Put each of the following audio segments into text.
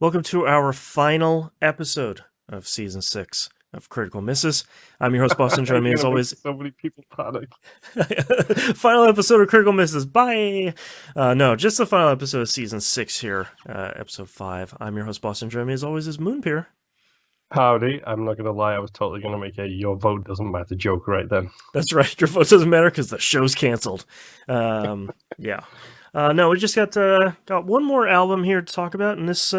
Welcome to our final episode of Season 6 of Critical Misses. I'm your host, Boston. Join me as always. So many people panic. Final episode of Critical Misses. Bye! No, just the final episode of Season 6 here, Episode 5. I'm your host, Boston. Join me as always is Moonpeer. Howdy. I'm not going to lie. I was totally going to make a your vote doesn't matter joke right then. That's right. Your vote doesn't matter because the show's canceled. Yeah. No, we just got one more album here to talk about, and this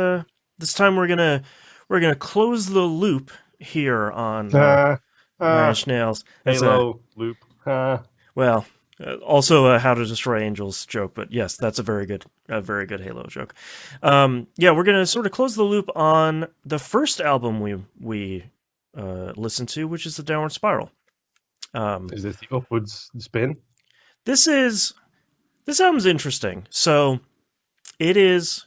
time we're gonna close the loop here on Nine Inch Nails. Halo loop. Well, also a How to Destroy Angels joke, but yes, that's a very good Halo joke. Yeah, we're gonna sort of close the loop on the first album we listened to, which is the Downward Spiral. Is this the upwards spin? This album's interesting. So it is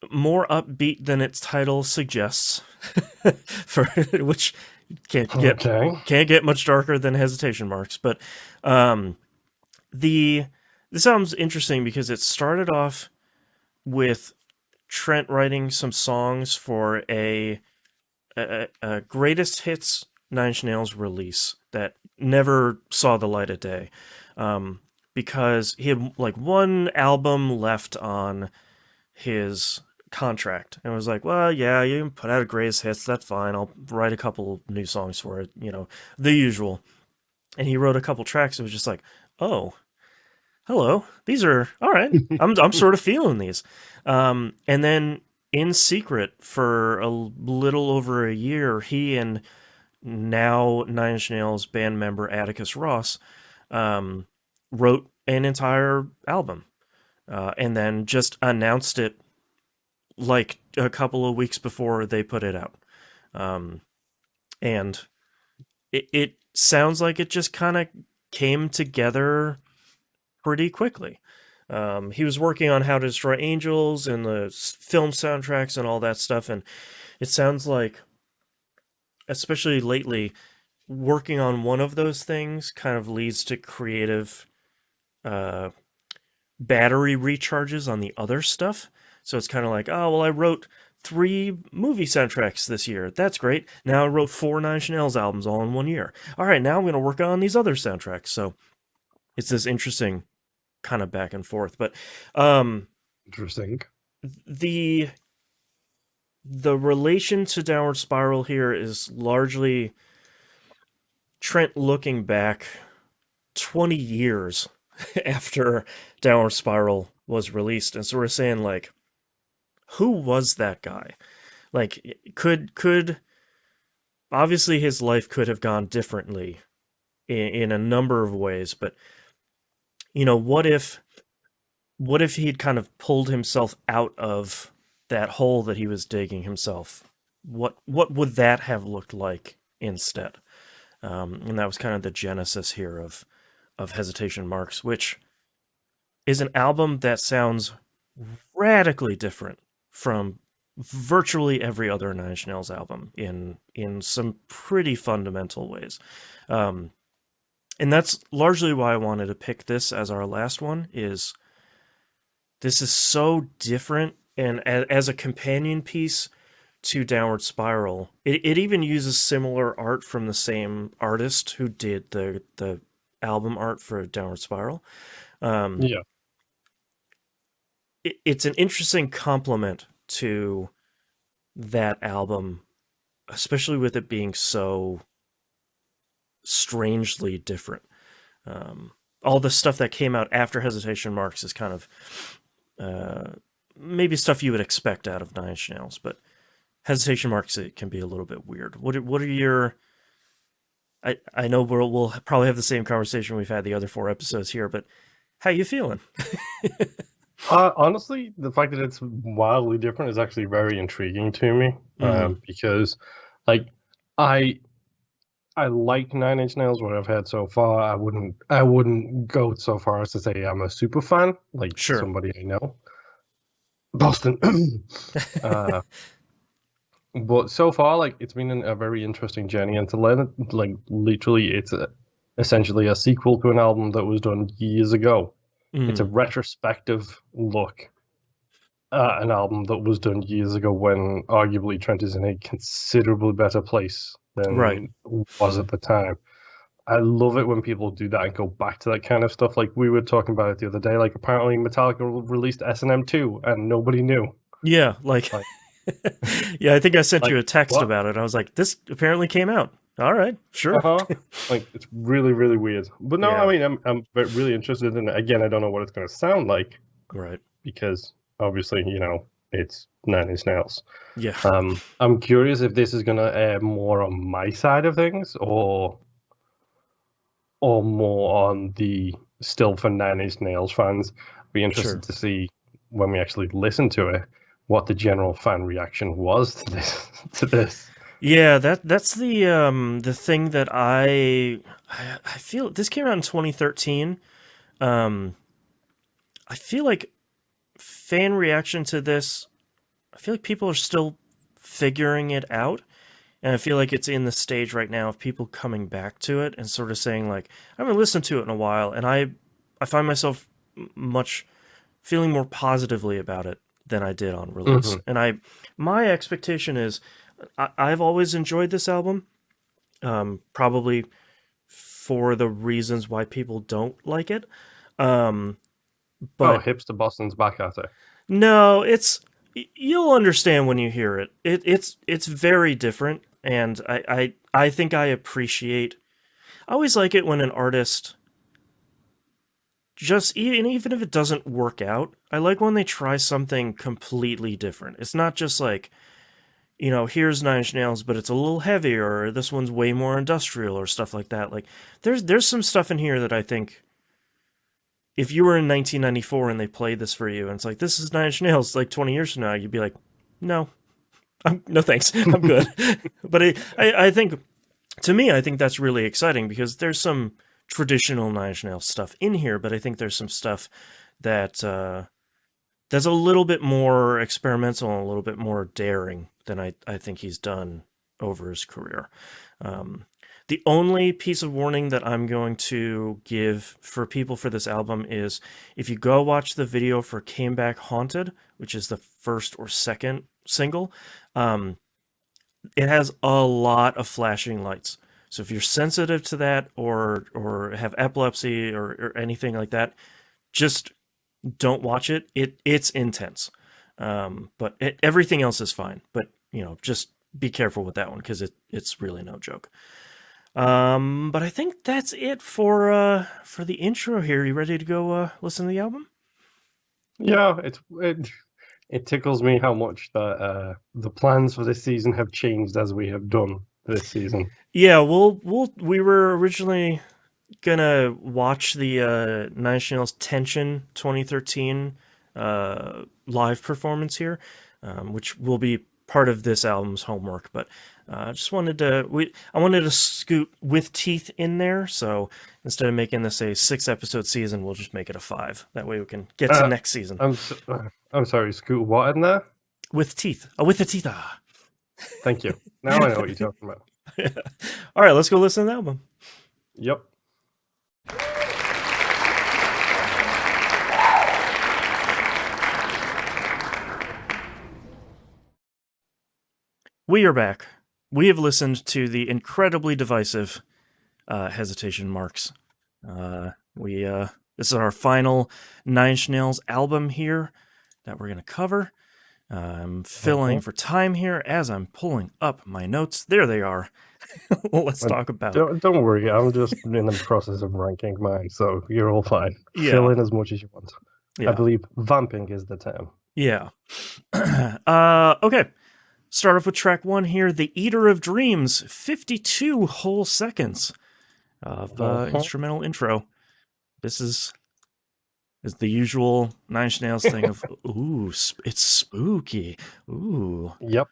more upbeat than its title suggests, for which can't get much darker than Hesitation Marks. But this album's interesting because it started off with Trent writing some songs for a greatest hits Nine Inch Nails release that never saw the light of day. Because he had like one album left on his contract and was like, well, yeah, you can put out a greatest hits, that's fine, I'll write a couple new songs for it, the usual. And he wrote a couple tracks and was just like, oh, hello, these are all right. I'm sort of feeling these. And then in secret for a little over a year, he and now Nine Inch Nails band member Atticus Ross wrote an entire album and then just announced it like a couple of weeks before they put it out. And it sounds like it just kind of came together pretty quickly. He was working on How to Destroy Angels and the film soundtracks and all that stuff, and it sounds like, especially lately, working on one of those things kind of leads to creative battery recharges on the other stuff. So it's kind of like, oh, well, I wrote 3 movie soundtracks this year. That's great. Now I wrote 4 Nine Inch Nails albums all in 1 year. All right, now I'm going to work on these other soundtracks. So it's this interesting kind of back and forth. But interesting. The relation to Downward Spiral here is largely Trent looking back 20 years after Downward Spiral was released and sort of saying, like, who was that guy? Like, could obviously his life could have gone differently in a number of ways, but what if he'd kind of pulled himself out of that hole that he was digging himself? What would that have looked like instead? And that was kind of the genesis here of Hesitation Marks, which is an album that sounds radically different from virtually every other Nine Inch Nails album in some pretty fundamental ways. And that's largely why I wanted to pick this as our last one. This is so different, and as a companion piece to Downward Spiral, it even uses similar art from the same artist who did the album art for Downward Spiral. Yeah. It's an interesting complement to that album, especially with it being so strangely different. All the stuff that came out after Hesitation Marks is kind of maybe stuff you would expect out of Nine Inch Nails, but Hesitation Marks, it can be a little bit weird. What are your... I know we'll probably have the same conversation we've had the other 4 episodes here, but how you feeling? Honestly, the fact that it's wildly different is actually very intriguing to me, because, like, I like Nine Inch Nails, what I've had so far. I wouldn't go so far as to say I'm a super fan, like somebody I know. Boston. But so far, like, it's been a very interesting journey, and to learn it, like, literally, it's essentially a sequel to an album that was done years ago. It's a retrospective look an album that was done years ago when arguably Trent is in a considerably better place Right. than was at the time. I love it when people do that and go back to that kind of stuff. Like we were talking about it the other day. Like apparently Metallica released S&M 2 and nobody knew. Yeah, like Like, yeah, I think I sent you like a text what? about it. I was like, this apparently came out. All right, sure. Uh-huh. Like it's really, really weird. But no, I Yeah, mean, I'm really interested in it. Again, I don't know what it's going to sound like right. because obviously, it's Nine Inch Nails. Yeah, I'm curious if this is going to air more on my side of things or more on the still for Nine Inch Nails fans. Be interested sure. to see when we actually listen to it what the general fan reaction was to this. To this. Yeah, that's the thing that I feel this came out in 2013. Um, I feel like fan reaction to this. I feel like people are still figuring it out. And I feel like it's in the stage right now of people coming back to it and sort of saying like, I haven't listened to it in a while, and I find myself much feeling more positively about it than I did on release. Hmm. And my expectation is, I've always enjoyed this album, probably for the reasons why people don't like it. Um, Oh, but hipster Boston's back at it. no, you'll understand when you hear it. It's very different, and I think I appreciate. I always like it when an artist just even if it doesn't work out. I like when they try something completely different. It's not just like, here's Nine Inch Nails, but it's a little heavier, or this one's way more industrial, or stuff like that. Like there's some stuff in here that I think if you were in 1994 and they played this for you, and it's like this is Nine Inch Nails, like 20 years from now, you'd be like, no, no thanks, I'm good. But I think to me, I think that's really exciting because there's some traditional Nine Inch Nails stuff in here, but I think there's some stuff that that's a little bit more experimental and a little bit more daring than I think he's done over his career. Um, the only piece of warning that I'm going to give for people for this album is if you go watch the video for Came Back Haunted, which is the first or second single, um, it has a lot of flashing lights. So if you're sensitive to that or have epilepsy or anything like that, just don't watch it. It's intense. But everything else is fine. But just be careful with that one because it's really no joke. But I think that's it for the intro here. You ready to go listen to the album? Yeah, it tickles me how much the plans for this season have changed as we have done this season. Yeah, we were originally gonna watch the Nine Inch Nails Tension 2013 live performance here, which will be part of this album's homework. But I just I wanted to scoot With Teeth in there. So instead of making this a 6 episode season, we'll just make it a 5. That way we can get to Uh, next season. I'm sorry, Scoot. What in there? With Teeth, with the teeth. Thank you. Now I know what you're talking about. All right, let's go listen to the album. Yep. We are back. We have listened to the incredibly divisive Hesitation Marks. This is our final Nine Inch Nails album here that we're gonna cover. I'm filling for time here as I'm pulling up my notes. There they are. Let's talk about. Don't worry. I'm just in the process of ranking mine, so you're all fine. Yeah. Fill in as much as you want. Yeah. I believe vamping is the term. Yeah. Okay. Start off with track 1 here, The Eater of Dreams, 52 whole seconds of instrumental intro. This is the usual Nine Inch Nails thing of, ooh, it's spooky. Ooh. Yep.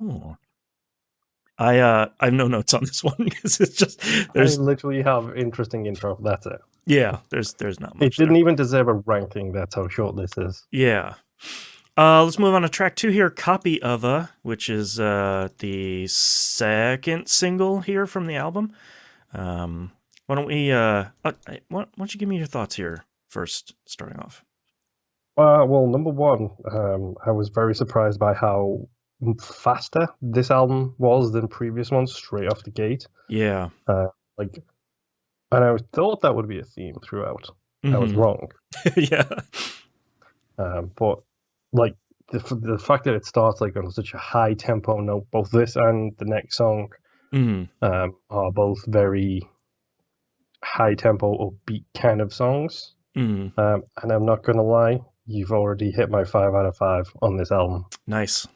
Oh. I have no notes on this one because it's just I literally have interesting intro. That's it. Yeah, there's not much. It didn't even deserve a ranking. That's how short this is. Yeah. Let's move on to track 2 here, Copy of a, which is the second single here from the album. Why don't you give me your thoughts here first, starting off? Well, number one, I was very surprised by how faster this album was than previous ones straight off the gate. Yeah. Uh, like, and I thought that would be a theme throughout. I was Mm-hmm. wrong. Yeah. But like the fact that it starts like on such a high tempo note, both this and the next song Mm-hmm. are both very high tempo, upbeat kind of songs. Mm-hmm. And I'm not gonna lie, you've already hit my 5 out of 5 on this album. Nice.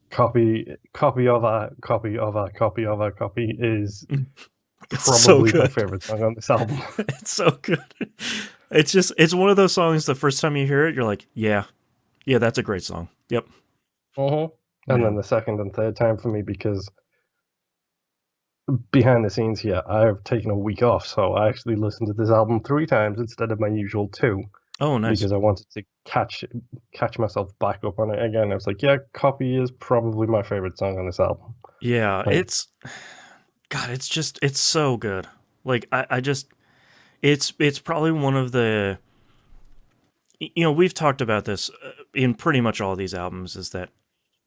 Copy of a copy of a copy of a copy is It's so probably my good. favorite song on this album. It's so good. It's one of those songs the first time you hear it, you're like, yeah. Yeah, that's a great song. Yep. uh And Yeah. then the second and third time for me, because behind the scenes here, I've taken a week off, so I actually listened to this album 3 times instead of my usual two, Oh, nice. because I wanted to catch myself back up on it again. I was like, yeah, Copy is probably my favorite song on this album. Yeah, Like, it's God, it's so good. Like I just it's probably one of the we've talked about this in pretty much all these albums is that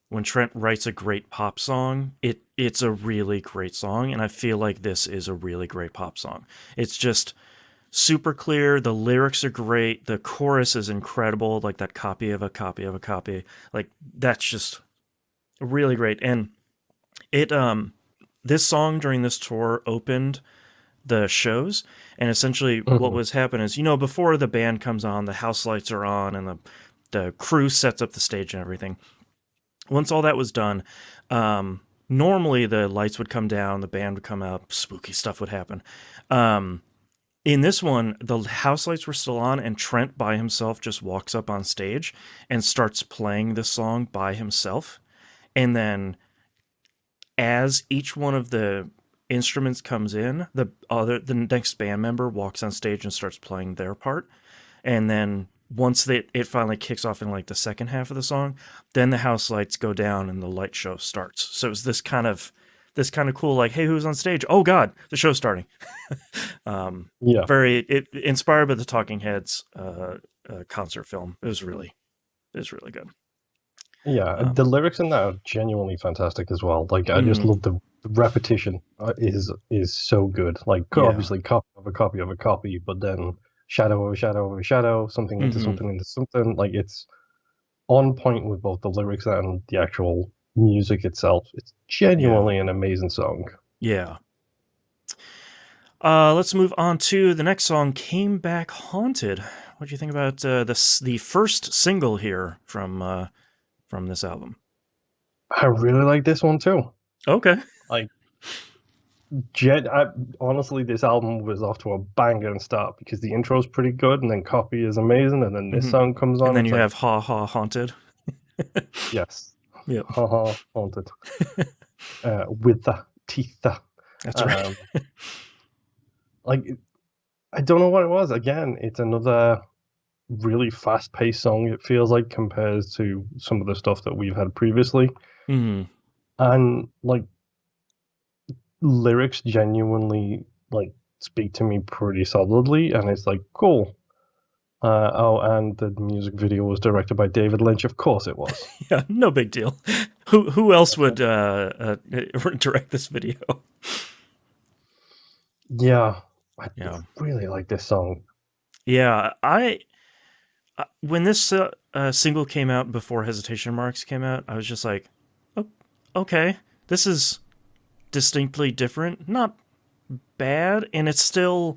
when Trent writes a great pop song, it's a really great song, and I feel like this is a really great pop song. It's just super clear, the lyrics are great, the chorus is incredible, like that copy of a copy of a copy. Like that's just really great. And it this song during this tour opened the shows, and essentially what mhm, was happening is before the band comes on, the house lights are on and the crew sets up the stage and everything. Once all that was done, normally the lights would come down, the band would come out, spooky stuff would happen. In this one, the house lights were still on, and Trent by himself just walks up on stage and starts playing the song by himself. And then as each one of the instruments comes in, the next band member walks on stage and starts playing their part. And then once it finally kicks off in like the second half of the song, then the house lights go down and the light show starts. So it's this kind of cool, like, hey, who's on stage? Oh God, the show's starting. yeah. Very inspired by the Talking Heads concert film. It was really good. Yeah, Um, the lyrics in that are genuinely fantastic as well. Like, I just mm, love the repetition is so good. Like, yeah. obviously, copy of a copy of a copy, but then shadow of a shadow of a shadow, something into Hmm. something into something. Like, it's on point with both the lyrics and the actual music itself. It's Yeah. genuinely an amazing song. Yeah. Let's move on to the next song, "Came Back Haunted." What do you think about the first single here from this album? I really like this one too. Okay. Like, honestly, this album was off to a banging start because the intro's pretty good, and then copy is amazing, and then this Hmm. song comes And on. then It's you like, have "Ha Ha Haunted." yes, Yep. haha, haunted. With the teeth. That's right. Um, like, I don't know what it was. Again, it's another really fast-paced song. It feels like compared to some of the stuff that we've had previously, Hmm. and like lyrics genuinely like speak to me pretty solidly, and it's like cool. Oh, and the music video was directed by David Lynch. Of course, it was. Yeah. No big deal. Who else would direct this video? Yeah, I Yeah. really like this song. Yeah. When this single came out before Hesitation Marks came out, I was just like, oh, okay, this is distinctly different. Not bad, and it's still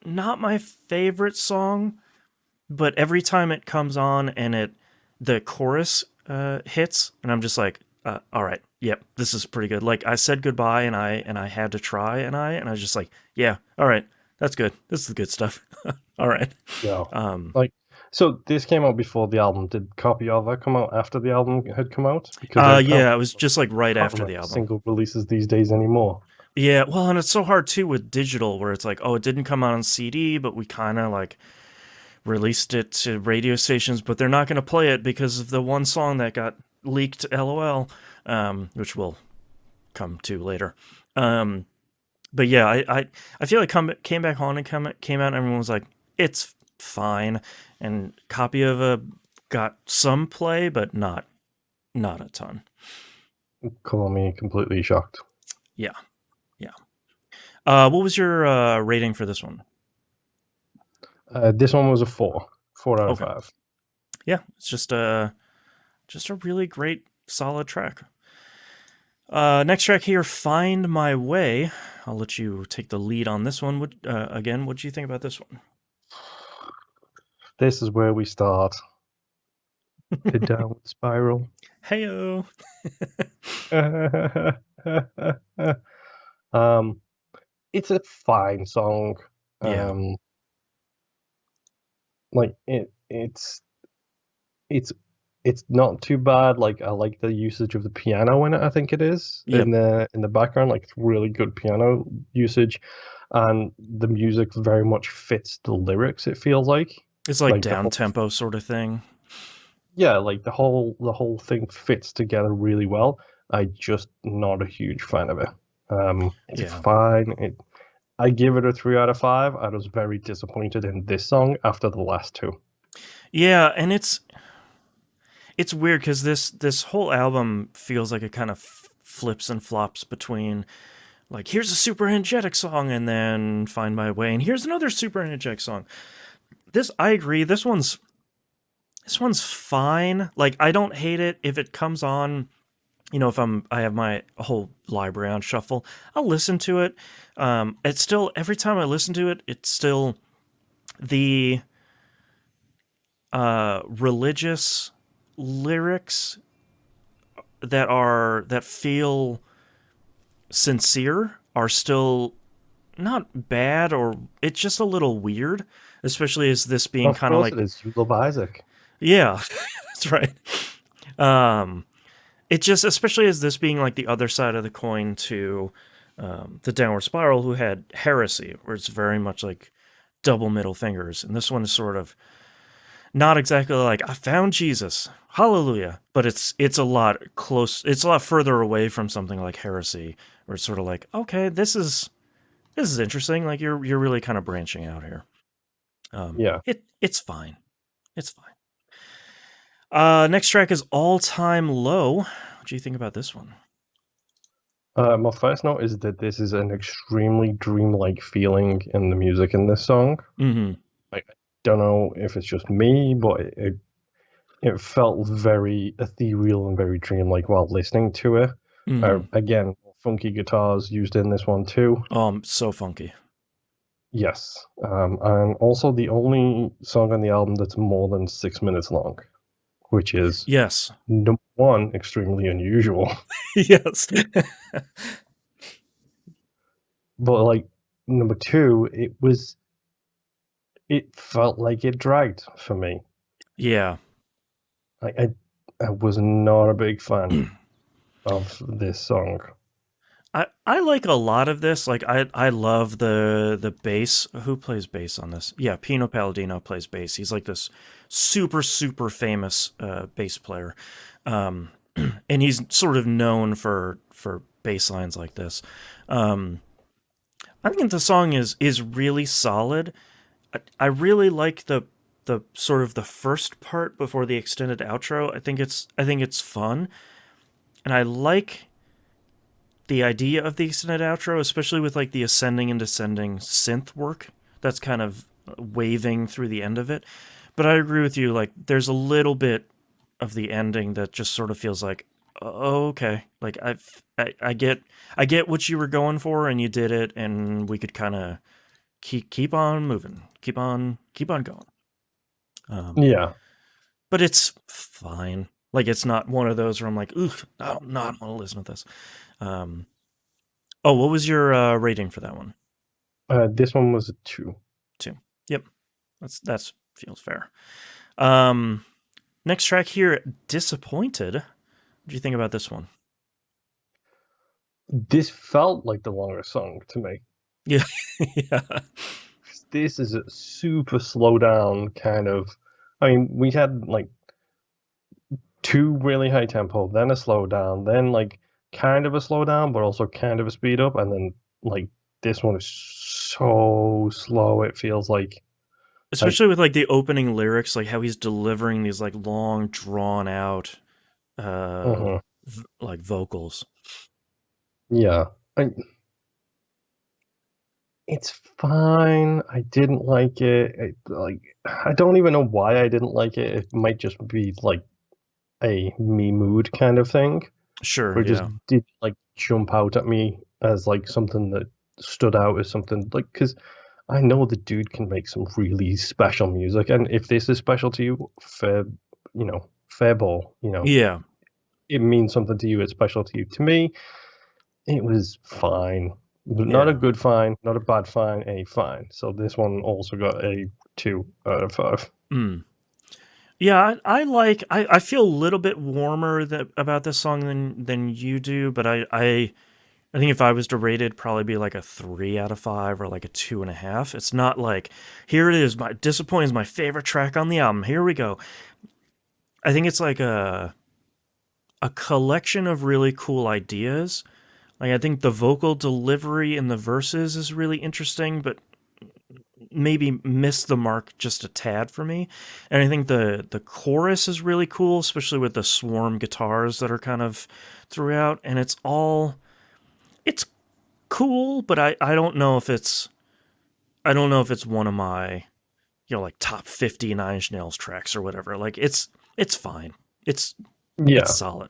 not my favorite song, but every time it comes on and the chorus hits, and I'm just like, all right, yep, this is pretty good. Like I said goodbye, and I had to try, and I was just like, yeah, all right, that's good. This is the good stuff. All right. Yeah. Um, Like, so this came out before the album. Did Copy of It come out after the album had come out? Because yeah, it was just like right can't after remember the album. single releases these days anymore. Yeah, well, and it's so hard too with digital, where it's like, oh, it didn't come out on CD, but we kind of like released it to radio stations, but they're not going to play it because of the one song that got leaked, lol, which we'll come to later. But yeah, I feel like came back on and came out, and everyone was like, it's fine, and Copy of a got some play, but not a ton. Call me completely shocked. Yeah, yeah. What was your rating for this one? This one was a 4 out of Okay, 5. yeah, it's just a really great solid track. Next track here, Find My Way. I'll let you take the lead on this one. Again, what do you think about this one? This is where we start the downward spiral. Heyo. um, it's a fine song. Yeah. Like it's it's not too bad. Like I like the usage of the piano in it. I think it is Yep. in the background. Like it's really good piano usage, and the music very much fits the lyrics. It feels It's like like the down whole tempo sort of thing. yeah, like the whole thing fits together really well. I just not a huge fan of it. It's Yeah. fine. I give it a 3 out of 5. I was very disappointed in this song after the last two. Yeah, and it's weird because this whole album feels like it kind of flips and flops between like here's a super energetic song and then Find My Way and here's another super energetic song. This I agree. This one's fine. Like I don't hate it if it comes on. If I have my whole library on shuffle, I'll listen to it. It's still every time I listen to it, it's still the religious lyrics that feel sincere are still not bad, or it's just a little weird, especially as this being Of kind of course it like, is. You love Isaac. yeah, that's right. Um, it just, especially as this being like the other side of the coin to the Downward Spiral, who had Heresy, where it's very much like double middle fingers, and this one is sort of not exactly like I found Jesus, hallelujah, but it's a lot close. It's a lot further away from something like Heresy, where it's sort of like, okay, this is interesting. Like you're really kind of branching out here. Yeah. It's fine. It's fine. Next track is All Time Low. What do you think about this one? My first note is that this is an extremely dreamlike feeling in the music in this song. Mm-hmm. I don't know if it's just me, but it felt very ethereal and very dreamlike while listening to it. Mm-hmm. Again, funky guitars used in this one too. So funky. Yes, and also the only song on the album that's more than 6 minutes long, which is Yes. number one, extremely unusual. Yes. But like number two, it felt like it dragged for me. Yeah. I was not a big fan of this song. I like a lot of this. Like I love the bass. Who plays bass on this? Yeah, Pino Palladino plays bass. He's like this super famous bass player, um, and he's sort of known for bass lines like this. Um, I think the song is really solid. I really like the sort of the first part before the extended outro. I think it's fun, and I like the idea of the extended outro, especially with like the ascending and descending synth work that's kind of waving through the end of it. But I agree with you. Like, there's a little bit of the ending that just sort of feels like, oh, okay, like I get what you were going for, and you did it, and we could kind of keep on moving, keep on going. Um, Yeah, but it's fine. Like, it's not one of those where I'm like, ooh, I don't want to listen to this. Um, Oh, what was your rating for that one? this one was a 2. Two. Yep, that's feels fair. Um, Next track here, Disappointed. What do you think about this one? This felt like the longer song to me. Yeah, yeah, This is a super slow down kind of. I mean, we had like two really high tempo, then a slow down, then like kind of a slow down, but also kind of a speed up, and then like this one is so slow. It feels like Like, especially with like the opening lyrics, like how he's delivering these like long, drawn out, uh, uh like vocals. yeah, I, it's fine. I didn't like it. I don't even know why I didn't like it. It might just be like a me mood kind of thing, Sure, where it just yeah, did like jump out at me as like something that stood out as something like because I know the dude can make some really special music, and if this is special to you, fair, fair ball, yeah, it means something to you. It's special to you. To me, it was fine. Not a yeah. good fine, not a bad fine, a fine. So this one also got a 2 out of 5. Mm. Yeah, I feel a little bit warmer about this song than you do, but I think if I was to rate it, it'd probably be like a 3 out of 5 or like a 2.5. It's not like here it is, my disappointing is my favorite track on the album. Here we go. I think it's like a collection of really cool ideas. Like I think the vocal delivery in the verses is really interesting, but maybe missed the mark just a tad for me. And I think the chorus is really cool, especially with the swarm guitars that are kind of throughout. And it's cool, but I don't know if it's one of my like top 50 Nine Inch Nails tracks or whatever. Like it's fine. It's it's Yeah, solid.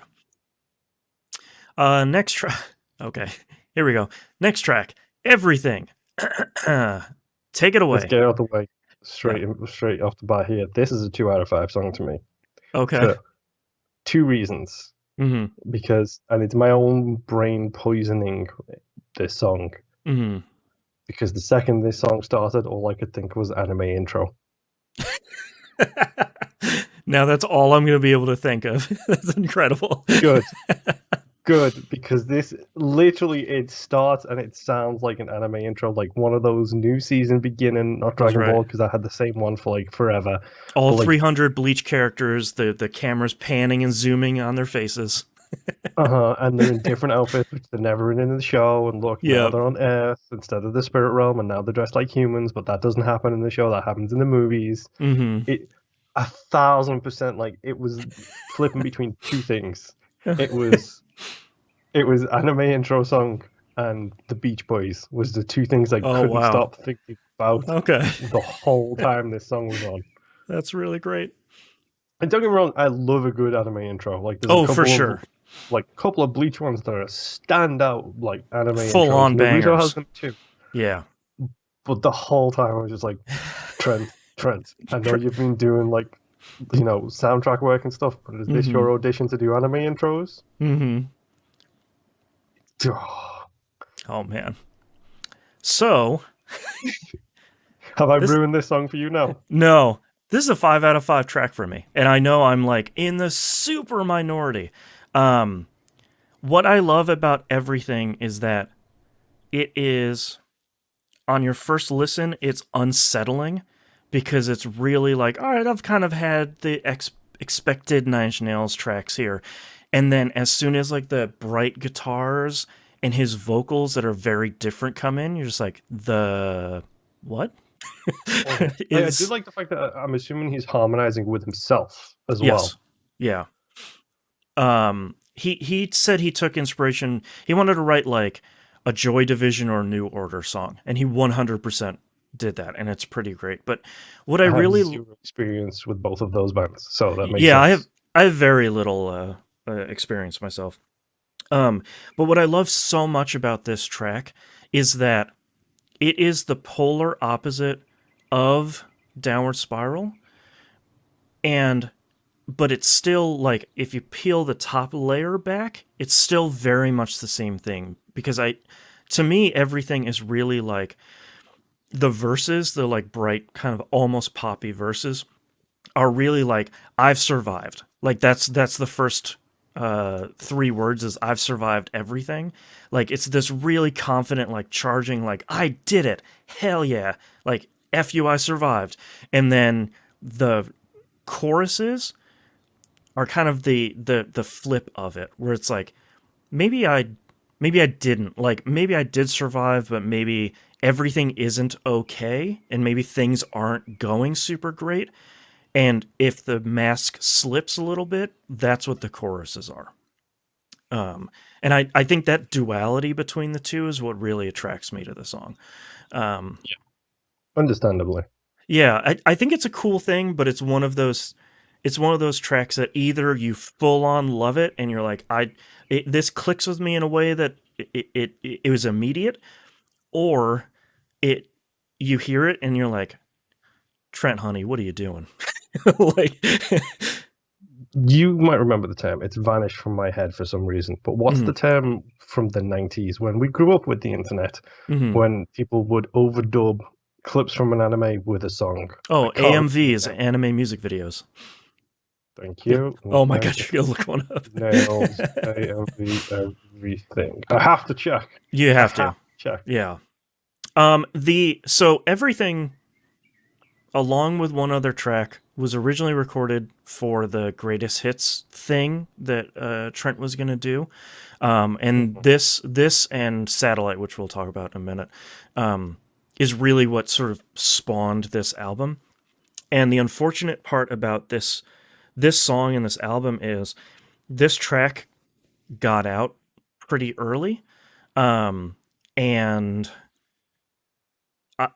Next track. Okay, here we go. Next track. Everything. Take it let's away. get out the way Yeah. straight off the bat here. This is a 2 out of 5 song to me Okay. for 2 reasons. Mm-hmm. And it's my own brain poisoning this song. Mm-hmm. Because the second this song started, all I could think was anime intro. Now that's all I'm going to be able to think of. That's incredible. Good, good, because this literally it starts and it sounds like an anime intro, like one of those new season beginning, not That's Dragon right. Ball, because I had the same one for like forever. All But like, 300 Bleach characters, the cameras panning and zooming on their faces. and they're in different outfits, which they're never in the show. And look, now Yep. they're on Earth instead of the spirit realm, and now they're dressed like humans. But that doesn't happen in the show. That happens in the movies. Mm-hmm. It 1,000% like it was flipping between two things. It was anime intro song and the Beach Boys was the two things I Oh couldn't wow. stop thinking about Okay. the whole time this song was on. That's really great. And don't get me wrong, I love a good anime intro. Like there's a Oh, for couple sure. of couple of Bleach ones that are standout like anime Full intros. on Naruto has bangers. them too. Yeah. But the whole time I was just like, Trent, I know you've been doing like soundtrack work and stuff, but is this Mm-hmm. your audition to do anime intros? Mm-hmm. Oh man. So Have I this ruined this song for you now? no. This is a 5 out of 5 track for me. And I know I'm like in the super minority. What I love about everything is that it is on your first listen, it's unsettling because it's really like, all right, I've kind of had the expected Nine Inch Nails tracks here. And then as soon as like the bright guitars and his vocals that are very different come in, you're just like, the what? I do Is like the fact that I'm assuming he's harmonizing with himself as yes. well. Yeah. He said he took inspiration. He wanted to write like a Joy Division or New Order song, and he 100% did that, and it's pretty great. But what I I have really, zero experience with both of those bands, so that makes yeah, sense. I have very little experience myself. But what I love so much about this track is that it is the polar opposite of Downward Spiral, and but it's still like if you peel the top layer back, it's still very much the same thing because to me everything is really like the verses, the like bright kind of almost poppy verses are really like I've survived. Like that's the first 3 words is I've survived everything. Like it's this really confident like charging like I did it. Hell yeah. Like F you I survived. And then the choruses are kind of the flip of it where it's like maybe I didn't like maybe I did survive but maybe everything isn't okay and maybe things aren't going super great. And if the mask slips a little bit, that's what the choruses are. And I think that duality between the two is what really attracts me to the song. Understandably. Yeah, I think it's a cool thing, but it's one of those tracks that either you full on love it and you're like, this clicks with me in a way that it was immediate, or it you hear it and you're like, Trent, honey, what are you doing? Like, You might remember the term. It's vanished from my head for some reason. But what's the term from the 90s when we grew up with the internet, when people would overdub clips from an anime with a song? Oh, AMVs, anime music videos. Thank you. Oh my god, you're gonna look one up. Nails, AMV, everything. I have to check. You have to check. Yeah. So everything, along with one other track, was originally recorded for the greatest hits thing that Trent was going to do. And this and Satellite, which we'll talk about in a minute, is really what sort of spawned this album. And the unfortunate part about this song and this album is this track got out pretty early. And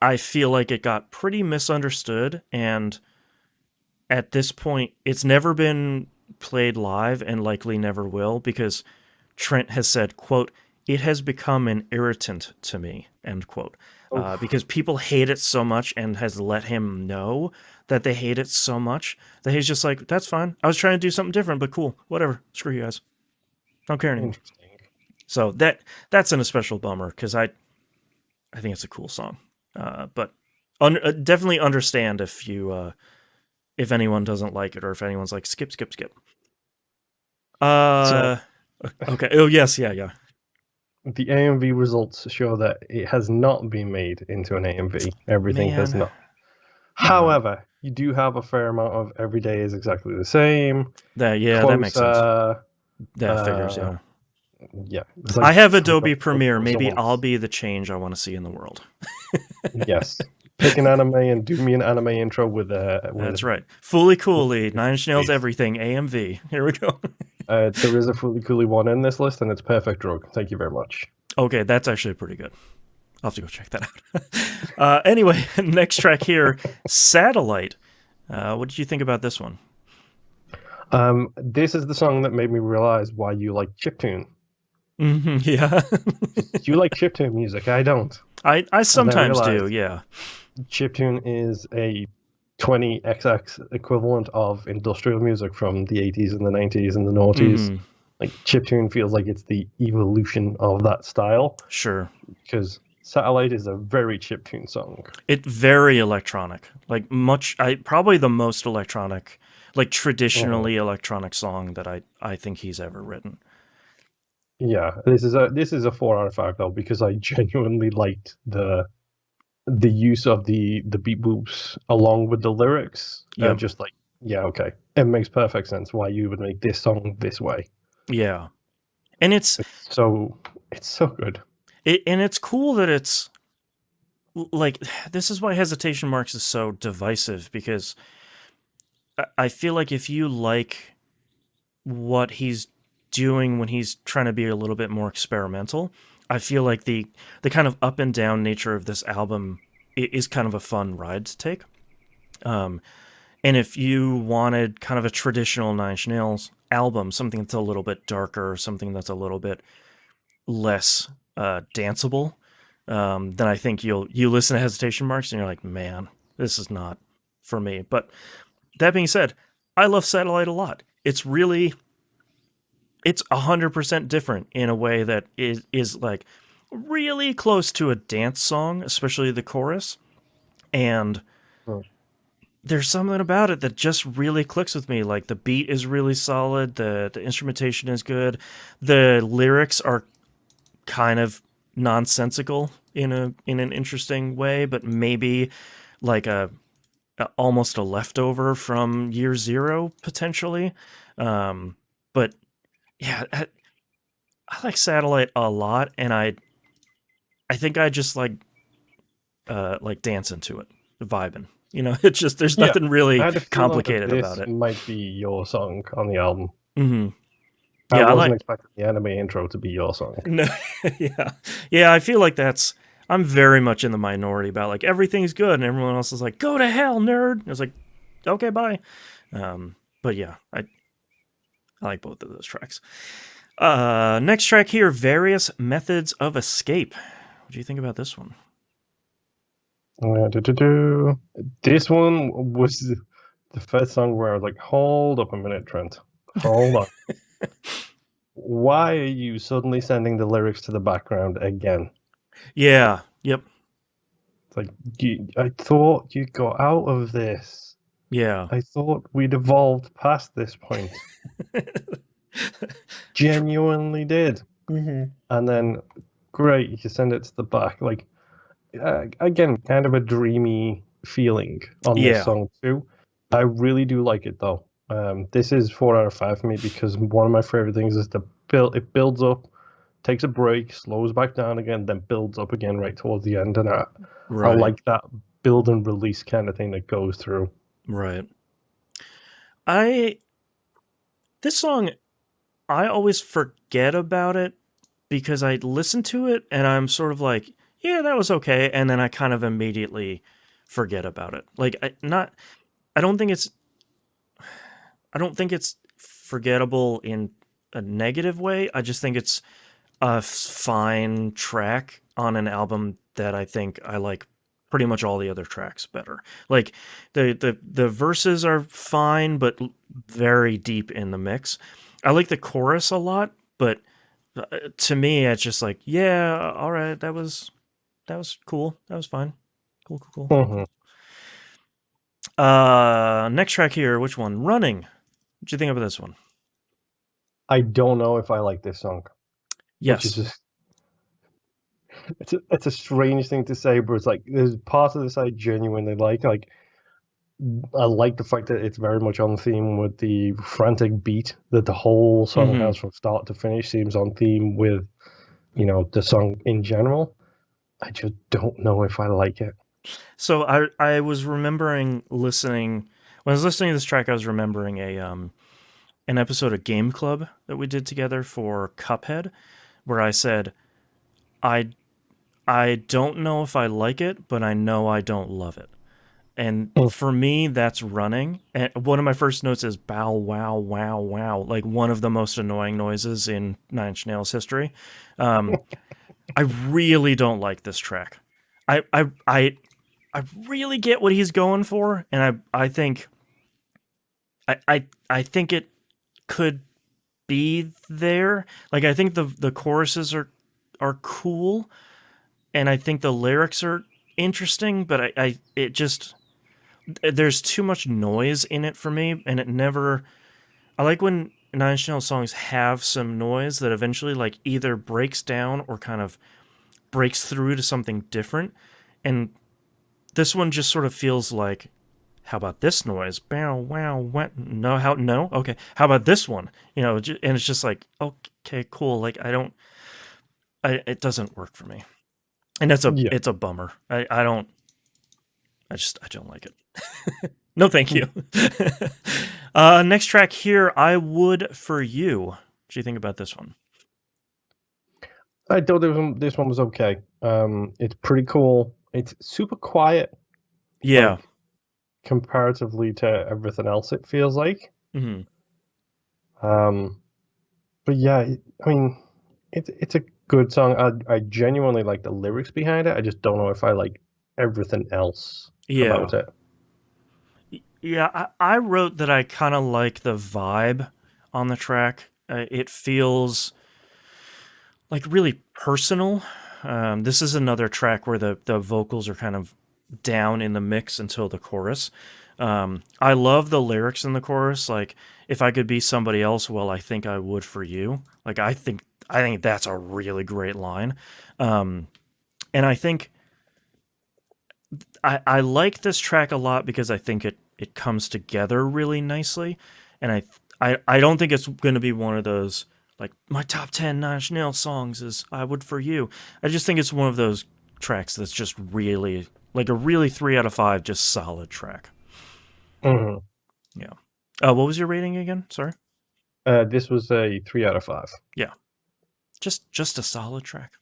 I feel like it got pretty misunderstood, and at this point, it's never been played live and likely never will, because Trent has said, quote, "It has become an irritant to me," end quote. Because people hate it so much, and has let him know that they hate it so much that he's just like, that's fine. I was trying to do something different, but cool. Whatever. Screw you guys. Don't care anymore. So that's an especial bummer, because I think it's a cool song. But definitely understand if anyone doesn't like it, or if anyone's like, skip. Okay. Oh yes, yeah. The AMV results show that it has not been made into an AMV. Everything has not. However, you do have a fair amount of "Every Day Is Exactly the Same." That makes sense. That figures, yeah. Yeah. Like, I have Adobe Premiere. Maybe I'll be the change I want to see in the world. Yes. Pick an anime and do me an anime intro with That's right. Fully Coolly, Nine Inch Nails, everything, AMV. Here we go. There is a Fully Coolly one in this list, and it's Perfect Drug. Thank you very much. Okay, that's actually pretty good. I'll have to go check that out. Anyway, next track here, Satellite. What did you think about this one? This is the song that made me realize why you like chiptune. Yeah. You like chiptune music. I don't. I sometimes do, yeah. Chiptune is a 20XX equivalent of industrial music from the 80s and the 90s and the noughties. Like, chiptune feels like it's the evolution of that style. Sure. Because Satellite is a very chiptune song. It's very electronic. Like, probably the most electronic, like traditionally electronic song that I think he's ever written. Yeah, this is a 4 out of 5 though, because I genuinely liked the use of the beat boops along with the lyrics. Just like, yeah, okay, it makes perfect sense why you would make this song this way. Yeah, and it's so good. And it's cool that it's like, this is why Hesitation Marks is so divisive, because I feel like if you like what he's doing when he's trying to be a little bit more experimental, I feel like the kind of up and down nature of this album is kind of a fun ride to take. And if you wanted kind of a traditional Nine Inch Nails album, something that's a little bit darker, something that's a little bit less danceable, then I think you listen to Hesitation Marks and you're like, man, this is not for me. But that being said, I love Satellite a lot. It's 100% different in a way that is like really close to a dance song, especially the chorus. And there's something about it that just really clicks with me. Like, the beat is really solid, the instrumentation is good, the lyrics are kind of nonsensical in an interesting way, but maybe like almost a leftover from Year Zero potentially. But yeah, I like Satellite a lot, and I think I just like like dancing to it, vibing. You know, it's just there's Yeah, nothing I really had a feeling that complicated about this it. might be your song on the album. Hmm. I Yeah, I wasn't like. expecting the anime intro to be your song. No, yeah, yeah. I feel like that's. I'm very much in the minority about like everything's good, and everyone else is like, "Go to hell, nerd." I was like, "Okay, bye." But yeah, I like both of those tracks. Next track here, various methods of escape. What do you think about this one? This one was the first song where I was like, hold up a minute, Trent. Hold on. Why are you suddenly sending the lyrics to the background again? Yeah. Yep. It's like, I thought you got out of this. Yeah. I thought we'd evolved past this point. Genuinely did. Hmm. And then, great, you send it to the back. Like, again, kind of a dreamy feeling on this Yeah. song too. I really do like it though. This is 4 out of 5 for me because one of my favorite things is the build. It builds up, takes a break, slows back down again, then builds up again right towards the end, and I Right. like that build and release kind of thing that goes through. Right. I this song I always forget about it because I listen to it and I'm sort of like, yeah, that was okay, and then I kind of immediately forget about it. Like I don't think it's I don't think it's forgettable in a negative way. I just think it's a fine track on an album that I think I like pretty much all the other tracks better. Like the verses are fine but very deep in the mix. I like the chorus a lot, but to me it's just like, yeah, all right, that was cool. That was fine. Cool, cool, cool. Hmm. Next track here, which one? Running. What do you think of this one? I don't know if I like this song, which is Yes. just it's a strange thing to say, but it's like there's parts of this I genuinely like. Like I like the fact that it's very much on theme with the frantic beat that the whole song Hmm. has from start to finish. Seems on theme with, the song in general. I just don't know if I like it. So I was remembering listening when I was listening to this track. I was remembering a an episode of Game Club that we did together for Cuphead, where I said I I don't know if I like it, but I know I don't love it. And Mm. for me, that's running. And one of my first notes is bow, wow, wow, wow. Like one of the most annoying noises in Nine Inch Nails history. Um, I really don't like this track. I, I, I, I really get what he's going for, and I think, I think it could be there. Like I think the choruses are cool, and I think the lyrics are interesting, but I it just there's too much noise in it for me, and it never. I like when Nine Inch Nails songs have some noise that eventually like either breaks down or kind of breaks through to something different, and this one just sort of feels like, how about this noise? Bow, wow, what? No, how? No, okay. How about this one? And it's just like, okay, cool. Like it doesn't work for me, and Yeah. it's a bummer. I don't like it. No, thank you. Next track here, I Would For You. What do you think about this one? I thought this one was okay. It's pretty cool. It's super quiet, Yeah. like comparatively to everything else. It feels like. Hmm. Um, but yeah, I mean, it's a good song. I genuinely like the lyrics behind it. I just don't know if I like everything else Yeah. about it. Yeah, I wrote that I kind of like the vibe on the track. It feels like really personal. This is another track where the vocals are kind of down in the mix until the chorus. I love the lyrics in the chorus. Like, if I could be somebody else, well, I think I would for you. Like, I think that's a really great line. And I think I like this track a lot because I think it comes together really nicely, and I don't think it's going to be one of those like my top 10 Nine Inch Nails songs is I Would For You. I just think it's one of those tracks that's just really like a really 3 out of 5, just solid track. Hmm. Yeah. What was your rating again? Sorry. This was a 3 out of 5. Yeah. Just a solid track.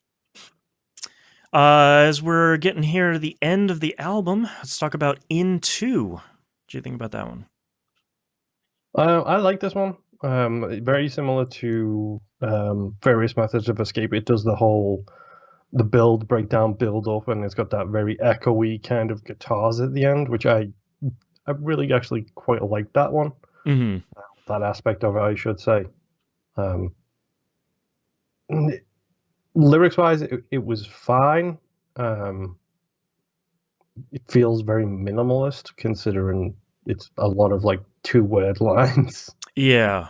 As we're getting here to the end of the album, let's talk about Into. What do you think about that one? I like this one. Very similar to various methods of escape. It does the build, breakdown, build up, and it's got that very echoey kind of guitars at the end, which I really actually quite like that one. Mm-hmm. That aspect of it, I should say. Um, Lyrics wise, it was fine. Um, it feels very minimalist considering it's a lot of like 2 word lines. Yeah.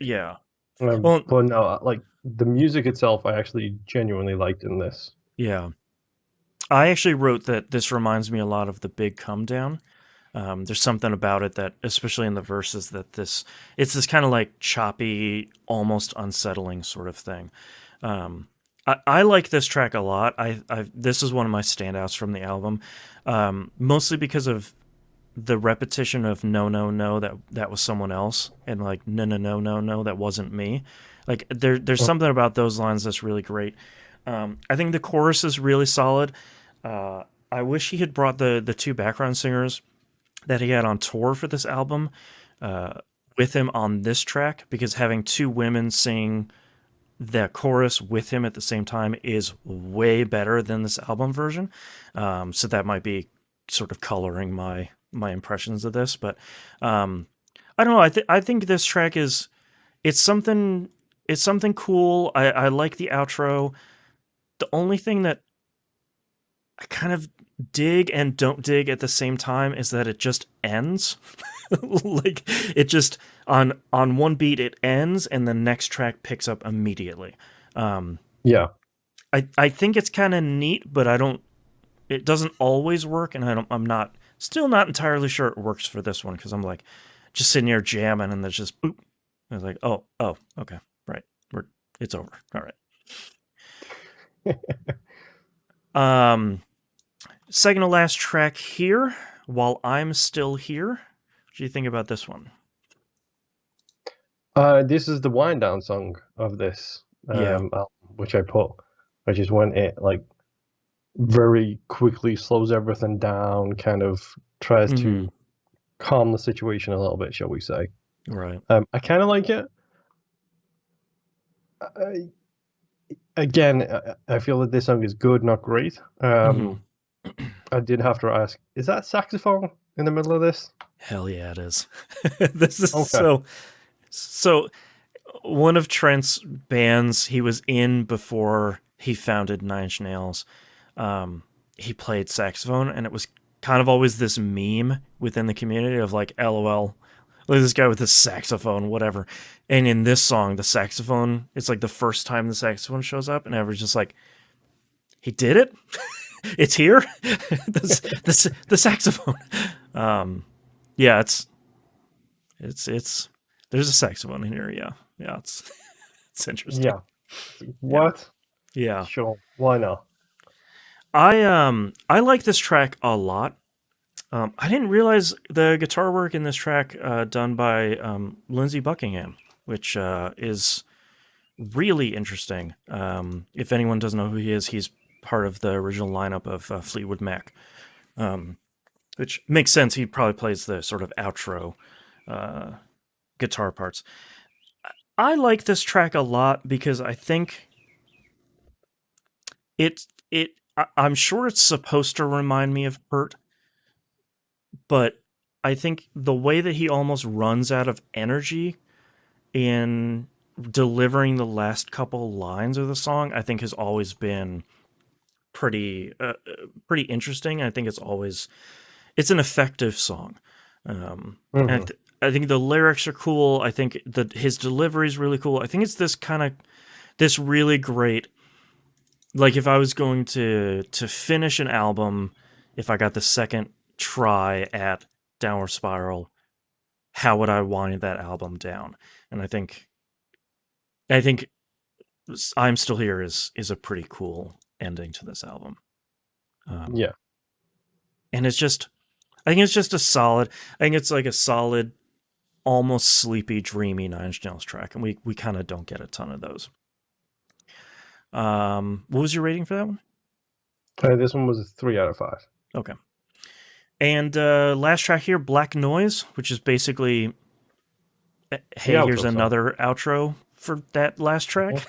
Yeah. Well, But no, like the music itself, I actually genuinely liked in this. yeah. I actually wrote that this reminds me a lot of the Big Come Down. There's something about it that, especially in the verses, that it's this kind of like choppy, almost unsettling sort of thing. I like this track a lot. This is one of my standouts from the album, mostly because of the repetition of no no no that was someone else, and like no no no no no that wasn't me. Like there's something about those lines that's really great. I think the chorus is really solid. I wish he had brought the 2 background singers that he had on tour for this album with him on this track, because having 2 women sing the chorus with him at the same time is way better than this album version. So that might be sort of coloring my impressions of this, but I don't know. I think this track it's something it's something cool. I like the outro. The only thing that I kind of dig and don't dig at the same time is that it just ends. Like it just on one beat it ends and the next track picks up immediately. Yeah, I think it's kind of neat, but it doesn't always work, and I'm not still not entirely sure it works for this one, because I'm like just sitting here jamming and there's just boop. I was like, oh, okay, right, it's over. All right. Second to last track here, While I'm Still Here. What do you think about this one? this is the wind down song of this, Yeah. which I put, which is when it like very quickly slows everything down, kind of tries Mm-hmm. to calm the situation a little bit, shall we say. Right. I kind of like it. I, Again, I feel that this song is good, not great. Mm-hmm. I did have to ask, is that saxophone in the middle of this? Hell yeah, it is. This is Okay. so. One of Trent's bands he was in before he founded Nine Inch Nails, he played saxophone, and it was kind of always this meme within the community of like, LOL, look at this guy with this saxophone, whatever. And in this song, the saxophone, it's like the first time the saxophone shows up, and everyone's just like, he did it? It's here? The saxophone. Yeah, it's there's a saxophone in here, yeah. Yeah, it's interesting. Yeah. Yeah. What? Yeah. Sure. Why not? I like this track a lot. I didn't realize the guitar work in this track done by Lindsey Buckingham, which is really interesting. If anyone doesn't know who he is, he's part of the original lineup of Fleetwood Mac, which makes sense. He probably plays the sort of outro guitar parts. I like this track a lot because I think I'm sure it's supposed to remind me of Hurt, but I think the way that he almost runs out of energy in delivering the last couple lines of the song, I think has always been pretty interesting. I think it's an effective song. Hmm. I think the lyrics are cool. I think that his delivery is really cool. I think it's this really great. Like if I was going to finish an album, if I got the second try at Downward Spiral, how would I wind that album down? And I think I'm Still Here is a pretty cool ending to this album. Yeah. and I think it's just a solid. I think it's like a solid, almost sleepy, dreamy Nine Inch Nails track, and we kind of don't get a ton of those. What was your rating for that one? This one was a 3 out of 5. Okay. And last track here, Black Noise, which is basically, hey, here's another outro for that last track,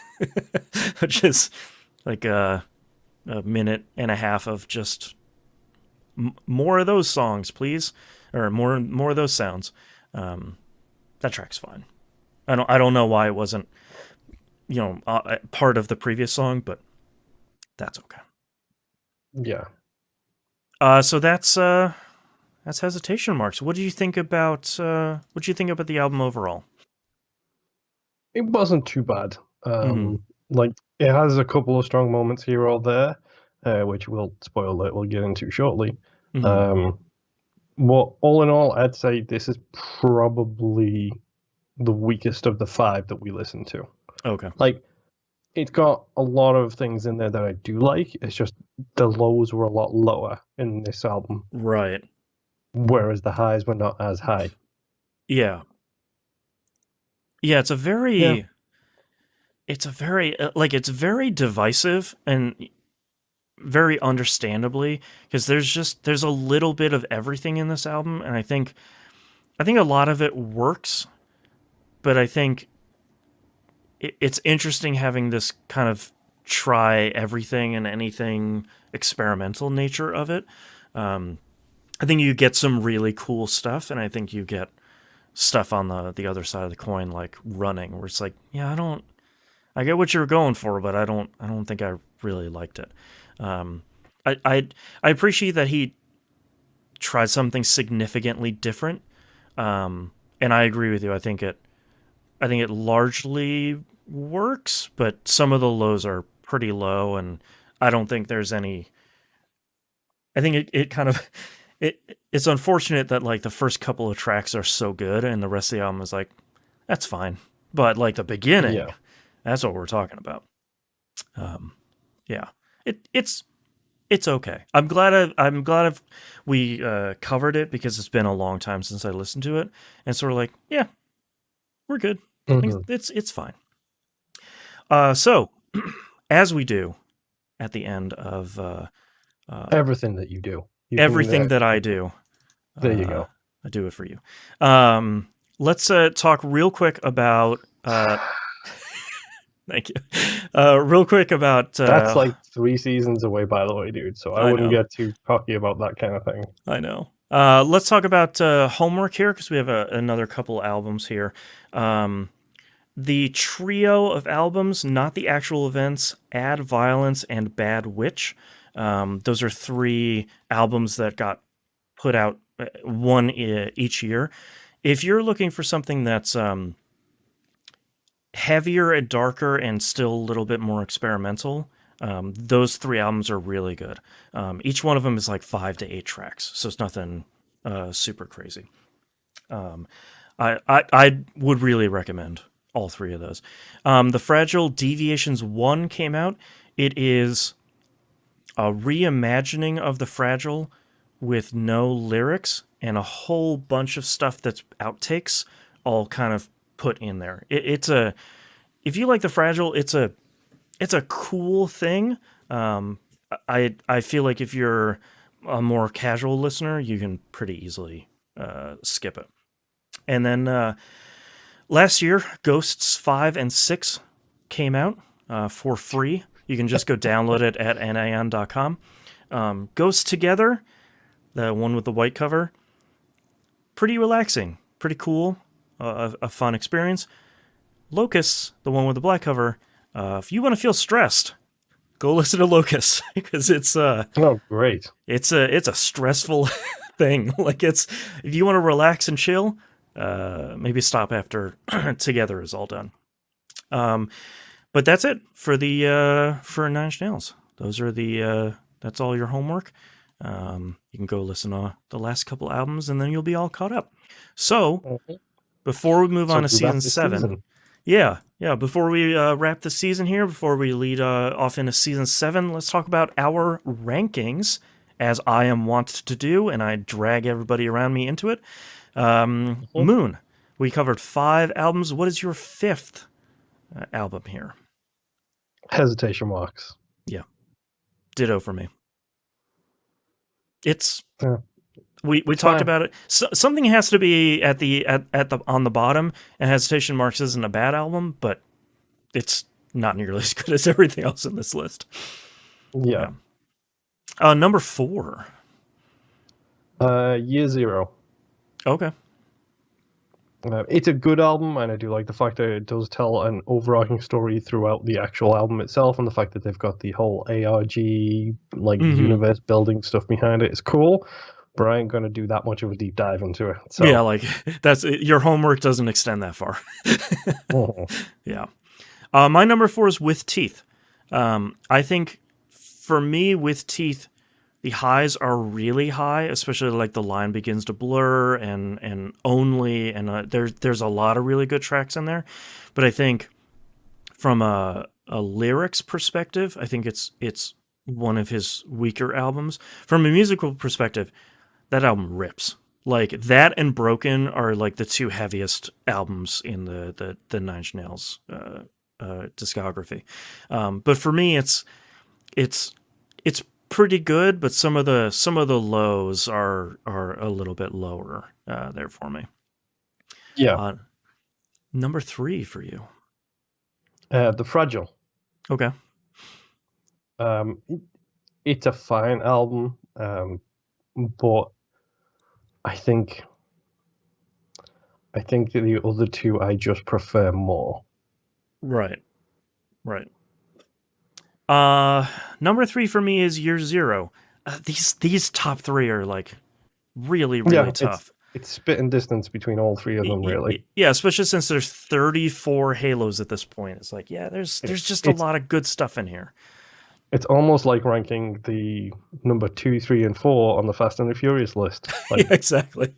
which is like a minute and a half of just more of those songs, please, or more of those sounds. That track's fine. I don't know why it wasn't, part of the previous song, but that's okay. Yeah. So that's Hesitation Marks. What do you think about the album overall? It wasn't too bad. Like, it has a couple of strong moments here or there, which we'll get into shortly. Well, all in all, I'd say this is probably the weakest of the 5 that we listened to. Okay. Like, it's got a lot of things in there that I do like. It's just the lows were a lot lower in this album. Right. Whereas the highs were not as high. Yeah. Yeah, it's very divisive, and very understandably, because there's a little bit of everything in this album, and I think a lot of it works, but I think it's interesting having this kind of try everything and anything experimental nature of it. I think you get some really cool stuff, and I think you get stuff on the other side of the coin, like Running, where it's like, yeah, I get what you're going for, but I don't think I really liked it. I appreciate that he tried something significantly different, and I agree with you. I think it largely works, but some of the lows are pretty low, and I don't think there's any. I think it kind of it's unfortunate that like the first couple of tracks are so good, and the rest of the album is like, that's fine, but like the beginning, that's what we're talking about. Yeah, it's okay. I'm glad we covered it, because it's been a long time since I listened to it, and sort of like, yeah, we're good. It's fine. So as we do at the end of everything that you do, everything that I do, there you go. I do it for you. Let's talk real quick about. Thank you. Real quick about. That's like 3 seasons away, by the way, dude. So I wouldn't get too cocky about that kind of thing. I know. Let's talk about Homework here, because we have another couple albums here. The trio of albums, not the actual events, Add Violence and Bad Witch. Those are 3 albums that got put out, one each year. If you're looking for something that's heavier and darker and still a little bit more experimental, those 3 albums are really good. Each one of them is like 5 to 8 tracks, so it's nothing super crazy. I would really recommend all 3 of those. The Fragile Deviations 1 came out. It is a reimagining of The Fragile with no lyrics and a whole bunch of stuff that's outtakes, all kind of put in there. If you like The Fragile, it's a cool thing. I feel like if you're a more casual listener, you can pretty easily skip it. And then last year, Ghosts 5 and 6 came out for free. You can just go download it at nan.com. Ghosts Together, the one with the white cover, pretty relaxing, pretty cool, a fun experience. Locusts, the one with the black cover, if you want to feel stressed, go listen to Locusts, because it's great. It's a stressful thing. Like, if you want to relax and chill, maybe stop after Together is all done. But that's it for for Nine Inch Nails. Those are that's all your homework. You can go listen to the last couple albums, and then you'll be all caught up. So before we move on to season 7, before we wrap the season here, before we lead off into season 7, let's talk about our rankings as I am wont to do, and I drag everybody around me into it. Mhm. Moon. We covered 5 albums. What is your 5th album here? Hesitation marks. Yeah, ditto for me. It's Yeah, we it's talked fine. about it. Something has to be at the on the bottom, and Hesitation Marks isn't a bad album, but it's not nearly as good as everything else in this list. Yeah. Yeah. Number 4. Year Zero. Okay. It's a good album, and I do like the fact that it does tell an overarching story throughout the actual album itself, and the fact that they've got the whole ARG like universe building stuff behind it is cool. But I ain't gonna do that much of a deep dive into it. So Yeah, like that's your homework doesn't extend that far. mhm. Yeah. My number 4 is With Teeth. I think for me, With Teeth, the highs are really high, especially like the line begins to blur and only, and there's a lot of really good tracks in there. But I think from a lyrics perspective, I think it's one of his weaker albums. From a musical perspective, that album rips. Like that and Broken are like the 2 heaviest albums in the Nine Inch Nails discography. But for me, it's pretty good, but some of the lows are a little bit lower there for me. Yeah. Number 3 for you. The Fragile. Okay. Um, it's a fine album, but I think that the other 2 I just prefer more. Right. Number 3 for me is Year Zero. These top 3 are like really Yeah, tough. it's spitting distance between all 3 of them, really. Yeah, especially since there's 34 Halos at this point. It's like, yeah, there's just a lot of good stuff in here. It's almost like ranking the number 2, 3, and 4 on the Fast and the Furious list. Like, Yeah, exactly.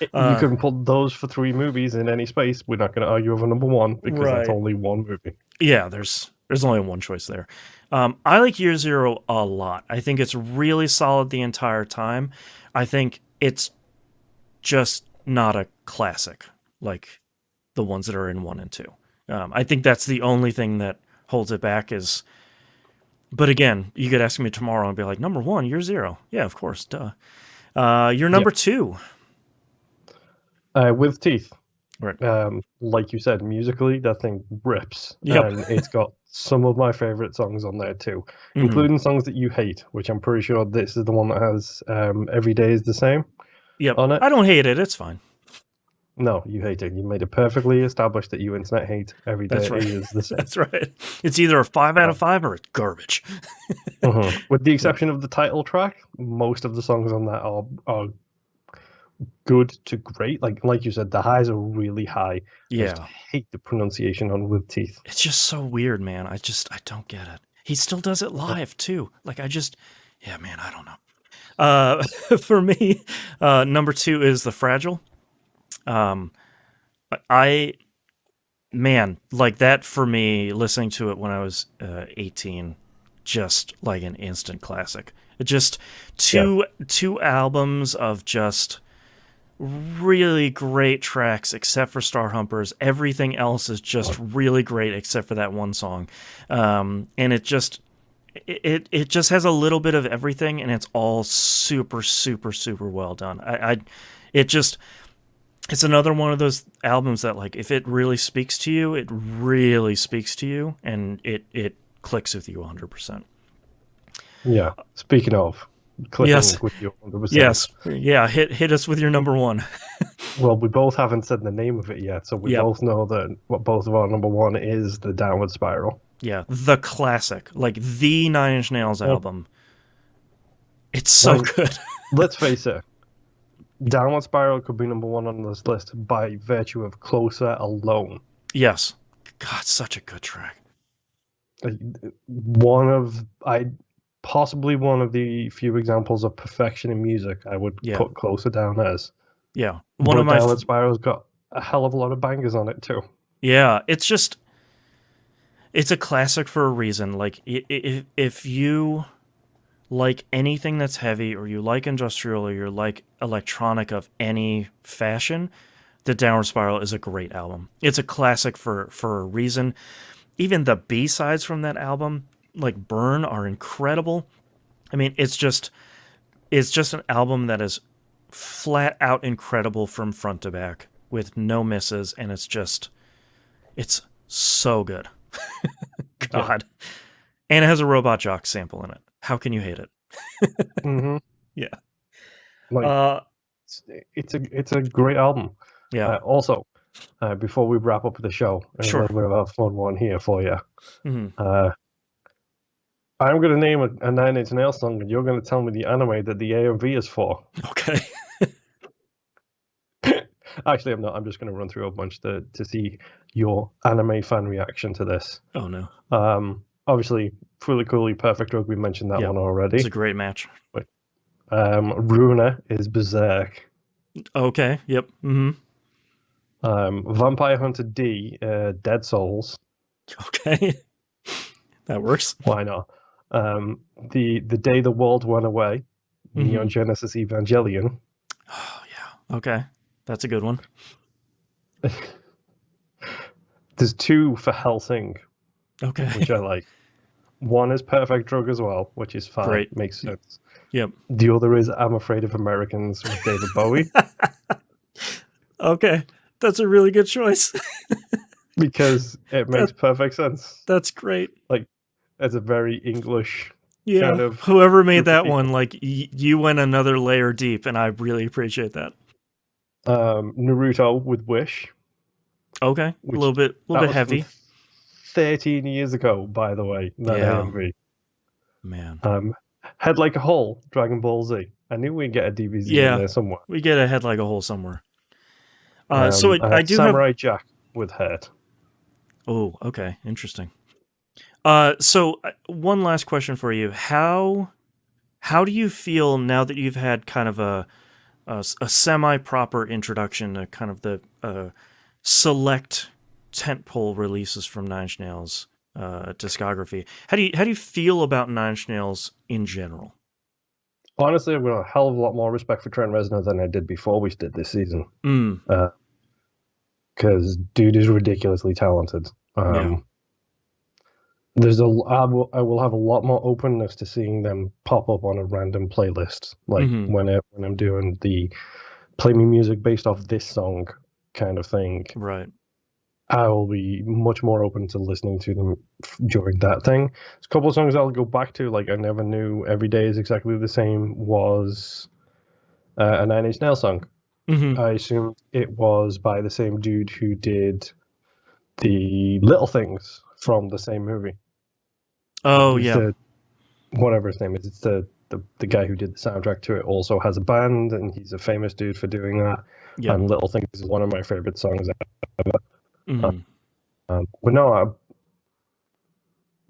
you can put those for 3 movies in any space. We're not going to argue over number 1 because that's Right. only 1 movie. Yeah, there's only one choice there. I like Year Zero a lot. I think it's really solid the entire time. I think it's just not a classic like the ones that are in 1 and 2. I think that's the only thing that holds it back is. But again, you could ask me tomorrow and be like, number 1, Year Zero. Yeah, of course, duh. You're number 2. With Teeth. Right. Like you said, musically, that thing rips. Yep. And it's got some of my favorite songs on there too, including songs that you hate, which I'm pretty sure this is the one that has Every Day is the Same Yep. on it. I don't hate it. It's fine. No, you hate it. You made it perfectly established that you internet hate Every Day That's right. is the Same. That's right. It's either a 5 out of 5 or it's garbage. With the exception of the title track, most of the songs on that are good to great. Like you said, the highs are really high. Yeah. I just hate the pronunciation on With Teeth. It's just so weird, man. I don't get it. He still does it live too. Like yeah, man, I don't know. For me, number 2 is The Fragile. Man, like that for me, listening to it when I was 18, just like an instant classic. It just two albums of just really great tracks, except for Star Humpers. Everything else is just really great, except for that one song. And it just has a little bit of everything, and it's all super well done. It's another one of those albums that, like, if it really speaks to you, it really speaks to you, and it clicks with you 100%. Yeah. Speaking of clicking with you 100%. Yes. Yeah. Hit us with your number 1. Well, we both haven't said the name of it yet, so we both know that what both of our number 1 is the Downward Spiral. Yeah, the classic, like the Nine Inch Nails album. It's so good. Let's face it. Downward Spiral could be number 1 on this list by virtue of Closer alone. Yes. God, such a good track. Possibly one of the few examples of perfection in music I would put Closer down as. Yeah. Downward Spiral's got a hell of a lot of bangers on it too. Yeah, it's a classic for a reason. Like, if you like anything that's heavy, or you like industrial, or you like electronic of any fashion, the Downward Spiral is a great album. It's a classic for a reason. Even the B-sides from that album, like Burn, are incredible. I mean, it's just an album that is flat out incredible from front to back with no misses, and it's so good. Yeah. God. And it has a Robot Jock sample in it. How can you hate it? Hmm. Yeah. Like Uh it's a great album. yeah. Also, before we wrap up the show, a Sure. little bit of a fun one here for you. Hmm. I'm going to name a Nine Inch Nails song, and you're going to tell me the anime that the AMV is for. Okay. Actually, I'm not. I'm just going to run through a bunch to see your anime fan reaction to this. Oh no. Obviously, Fully Coolly Perfect Drug. We mentioned that Yeah. one already. It's a great match. Runa is Berserk. Okay. Yep. Mm-hmm. Vampire Hunter D, Dead Souls. Okay. That works. Why not? The Day the World Went Away, Neon Genesis Evangelion. Oh yeah. Okay. That's a good one. There's two for Helsing, Okay. which I like. One is Perfect Drug as well, which is fine. Great. Makes sense. Yep. The other is I'm Afraid of Americans with David Bowie. Okay. That's a really good choice. Because it makes perfect sense. That's great. Like, it's a very English Yeah. kind of... Whoever made group of that people. one, like, you went another layer deep, and I really appreciate that. Naruto with Wish. Okay. A Which- little bit that was from heavy. 13 years ago, by the way. That Yeah. AMV. Man. Head Like a Hole, Dragon Ball Z. I knew we'd get a DBZ Yeah. in there somewhere. We get a head like a hole somewhere. So I do Samurai have... Jack with Head. Oh, okay. Interesting. So one last question for you. How do you feel now that you've had kind of a semi-proper introduction to kind of the select tentpole releases from Nine Inch Nails discography? How do you feel about Nine Inch Nails in general? Honestly, I've got a hell of a lot more respect for Trent Reznor than I did before we did this season. Because dude is ridiculously talented. Yeah. I will have a lot more openness to seeing them pop up on a random playlist, like when I'm doing the play me music based off this song kind of thing. Right. I will be much more open to listening to them during that thing. There's a couple of songs I'll go back to, like I Never Knew Every Day Is Exactly the Same was a Nine Inch Nails song. I assumed it was by the same dude who did the Little Things from the same movie. Oh, yeah. Whatever his name is. It's the guy who did the soundtrack to it also has a band, and he's a famous dude for doing that. Yep. And Little Things is one of my favorite songs ever. Mhm. But no,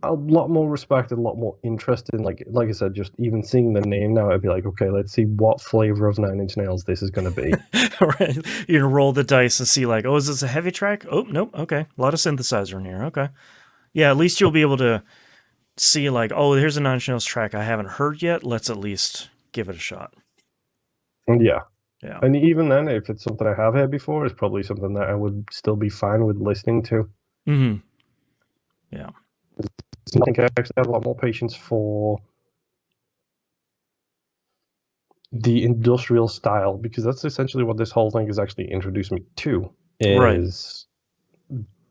a lot more respect and a lot more interest in, like I said, just even seeing the name now, I'd be like, okay, let's see what flavor of Nine Inch Nails this is going to be. Right. You're going to roll the dice and see, like, oh, is this a heavy track? Oh, nope. Okay. A lot of synthesizer in here. Okay. Yeah, at least you'll be able to see, like, oh, here's a Nine Inch Nails track I haven't heard yet. Let's at least give it a shot. Yeah. Yeah. And even then, if it's something I have heard before, it's probably something that I would still be fine with listening to. Mm-hmm. Yeah. I think I actually have a lot more patience for the industrial style, because that's essentially what this whole thing has actually introduced me to, is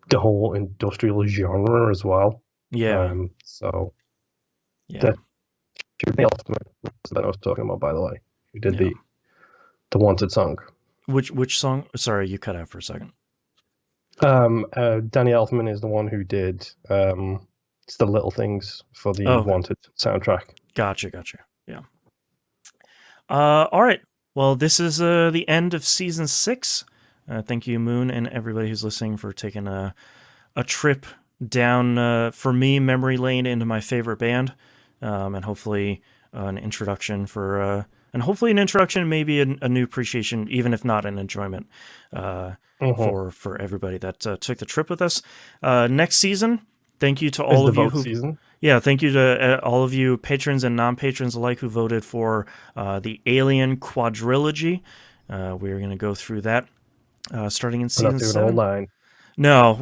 the whole industrial genre as well. Yeah. So Yeah. that the ultimate that I was talking about, by the way, who did the Wanted song. Which song? Sorry, you cut out for a second. Danny Elfman is the one who did it's the Little Things for the Wanted soundtrack. Gotcha. Yeah. All right. Well, this is the end of season 6. Thank you, Moon, and everybody who's listening for taking a trip down, for me, memory lane into my favorite band, and hopefully an introduction maybe a new appreciation, even if not an enjoyment, for everybody that took the trip with us. Next season, thank you to Is all the of you vote who. season? Yeah, thank you to all of you patrons and non-patrons alike who voted for the Alien quadrilogy. We're going to go through that starting in We're not season doing all 7. 9. No,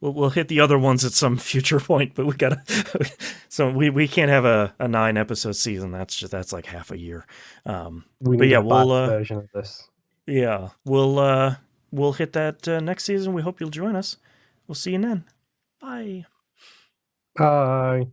we'll hit the other ones at some future point, but we gotta. So we can't have a 9 episode season. That's like half a year. We But need yeah, a batch version of this. we'll hit that next season. We hope you'll join us. We'll see you then. Bye. Bye.